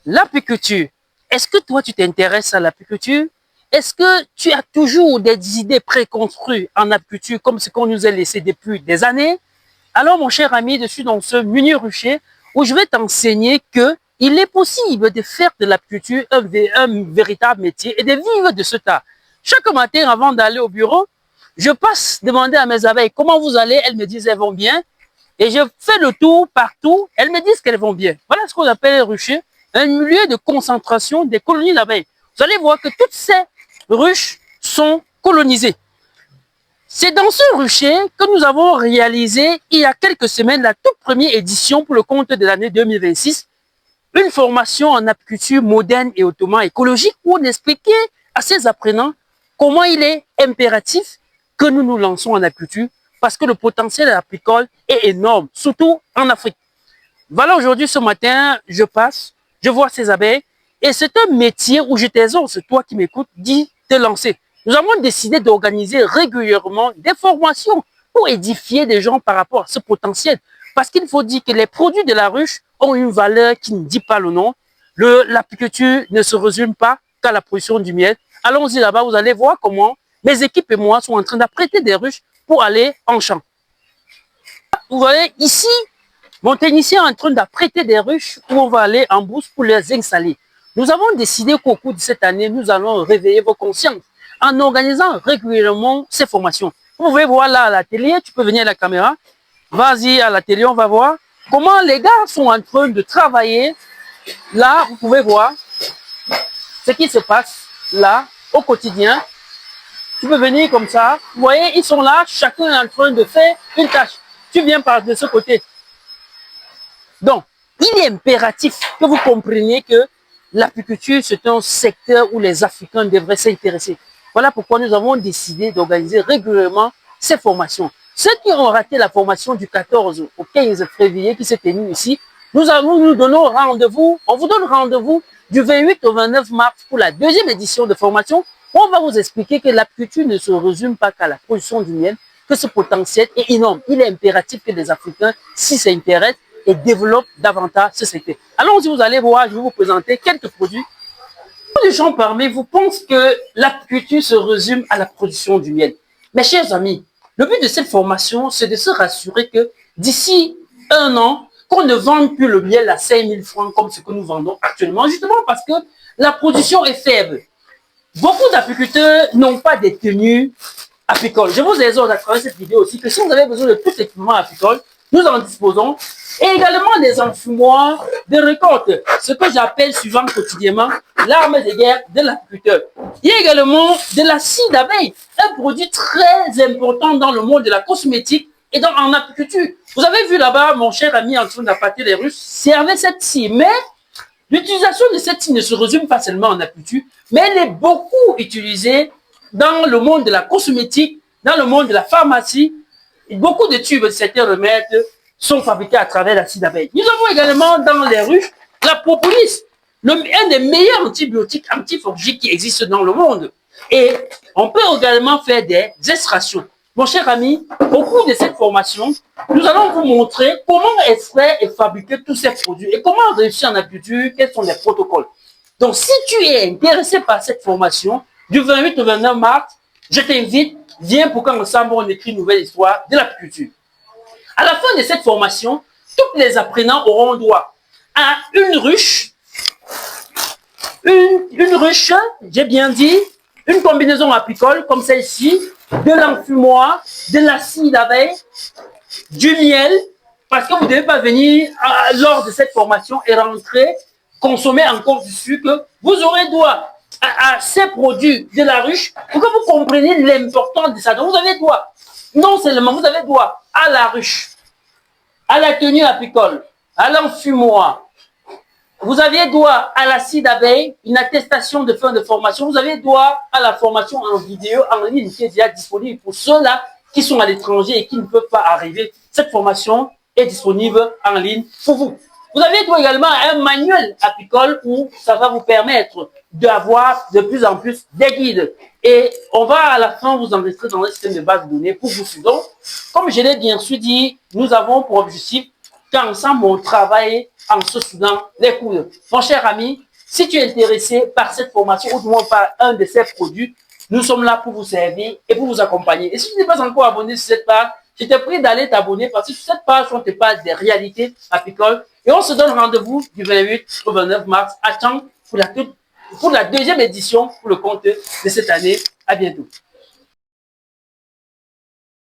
L'apiculture. Est-ce que toi, tu t'intéresses à l'apiculture? Est-ce que tu as toujours des idées préconstruites en apiculture comme ce qu'on nous a laissé depuis des années? Alors, mon cher ami, je suis dans ce mini rucher où je vais t'enseigner que il est possible de faire de l'apiculture un véritable métier et de vivre de ce tas. Chaque matin, avant d'aller au bureau, je passe demander à mes abeilles comment vous allez. Elles me disent elles vont bien. Et je fais le tour partout. Elles me disent qu'elles vont bien. Voilà ce qu'on appelle les ruchers, un lieu de concentration des colonies d'abeilles. Vous allez voir que toutes ces ruches sont colonisées. C'est dans ce rucher que nous avons réalisé il y a quelques semaines la toute première édition pour le compte de l'année 2026, une formation en apiculture moderne et hautement écologique où on expliquait à ces apprenants comment il est impératif que nous nous lançons en apiculture parce que le potentiel apicole est énorme, surtout en Afrique. Voilà, aujourd'hui, ce matin, je passe, je vois ces abeilles et c'est un métier où je t'exhorte, toi qui m'écoutes, d'y te lancer. Nous avons décidé d'organiser régulièrement des formations pour édifier des gens par rapport à ce potentiel. Parce qu'il faut dire que les produits de la ruche ont une valeur qui ne dit pas le nom. L'apiculture ne se résume pas qu'à la production du miel. Allons-y là-bas, vous allez voir comment mes équipes et moi sont en train d'apprêter des ruches pour aller en champ. Vous voyez, ici, mon technicien est en train d'apprêter des ruches où on va aller en brousse pour les installer. Nous avons décidé qu'au cours de cette année, nous allons réveiller vos consciences en organisant régulièrement ces formations. Vous pouvez voir là à l'atelier, tu peux venir à la caméra. Vas-y à l'atelier, on va voir comment les gars sont en train de travailler. Là, vous pouvez voir ce qui se passe là au quotidien. Tu peux venir comme ça. Vous voyez, ils sont là, chacun est en train de faire une tâche. Tu viens par de ce côté. Donc, il est impératif que vous compreniez que l'apiculture, c'est un secteur où les Africains devraient s'intéresser. Voilà pourquoi nous avons décidé d'organiser régulièrement ces formations. Ceux qui ont raté la formation du 14 au 15 février qui s'est tenue ici, nous donnons rendez-vous, on vous donne rendez-vous du 28 au 29 mars pour la deuxième édition de formation. On va vous expliquer que l'apiculture ne se résume pas qu'à la production du miel, que ce potentiel est énorme. Il est impératif que les Africains s'y s'intéressent et développent davantage ce secteur. Allons-y, vous allez voir, je vais vous présenter quelques produits. Beaucoup de gens parmi vous pensent que l'apiculture se résume à la production du miel. Mes chers amis, le but de cette formation, c'est de se rassurer que d'ici un an, qu'on ne vende plus le miel à 5 000 francs comme ce que nous vendons actuellement, justement parce que la production est faible. Beaucoup d'apiculteurs n'ont pas des tenues apicoles. Je vous exhorte à travers cette vidéo aussi que si vous avez besoin de tout équipement apicole, nous en disposons. Et également des enfumoirs de récolte, ce que j'appelle suivant quotidiennement l'arme de guerre de l'apiculteur. Il y a également de la scie d'abeille, un produit très important dans le monde de la cosmétique et en apiculture. Vous avez vu là-bas mon cher ami en train d'appâter les Russes, servait cette scie, mais l'utilisation de cette scie ne se résume pas seulement en apiculture, mais elle est beaucoup utilisée dans le monde de la cosmétique, dans le monde de la pharmacie. Beaucoup de tubes de certains remèdes sont fabriqués à travers la scie d'abeille. Nous avons également dans les ruches la propolis, un des meilleurs antibiotiques antifongiques qui existent dans le monde. Et on peut également faire des extractions. Mon cher ami, au cours de cette formation, nous allons vous montrer comment extraire et fabriquer tous ces produits et comment réussir en apiculture, quels sont les protocoles. Donc, si tu es intéressé par cette formation, du 28 au 29 mars, je t'invite, viens pour qu'ensemble on écrit une nouvelle histoire de l'apiculture. À la fin de cette formation, tous les apprenants auront droit à une ruche, j'ai bien dit, une combinaison apicole comme celle-ci, de l'enfumoir, de la scie d'abeille, du miel, parce que vous ne devez pas venir lors de cette formation et rentrer, consommer encore du sucre. Vous aurez droit à ces produits de la ruche pour que vous compreniez l'importance de ça. Donc vous avez droit, non seulement vous avez droit à la ruche, à la tenue apicole, à l'enfumoir. Vous aviez droit à la scie d'abeille, une attestation de fin de formation. Vous avez droit à la formation en vidéo, en ligne, qui est déjà disponible pour ceux-là qui sont à l'étranger et qui ne peuvent pas arriver. Cette formation est disponible en ligne pour vous. Vous avez droit également à un manuel apicole où ça va vous permettre d'avoir de plus en plus des guides. Et on va à la fin vous enregistrer dans le système de base de données pour vous suivre. Donc, comme je l'ai bien sûr dit, nous avons pour objectif qu'ensemble on travaille en se soudant les coudes. Mon cher ami, si tu es intéressé par cette formation ou du moins par un de ces produits, nous sommes là pour vous servir et pour vous accompagner. Et si tu n'es pas encore abonné sur cette page, je te prie d'aller t'abonner parce que sur cette page, on te parle des réalités apicoles. Et on se donne rendez-vous du 28 au 29 mars à Chang pour la deuxième édition pour le compte de cette année. À bientôt.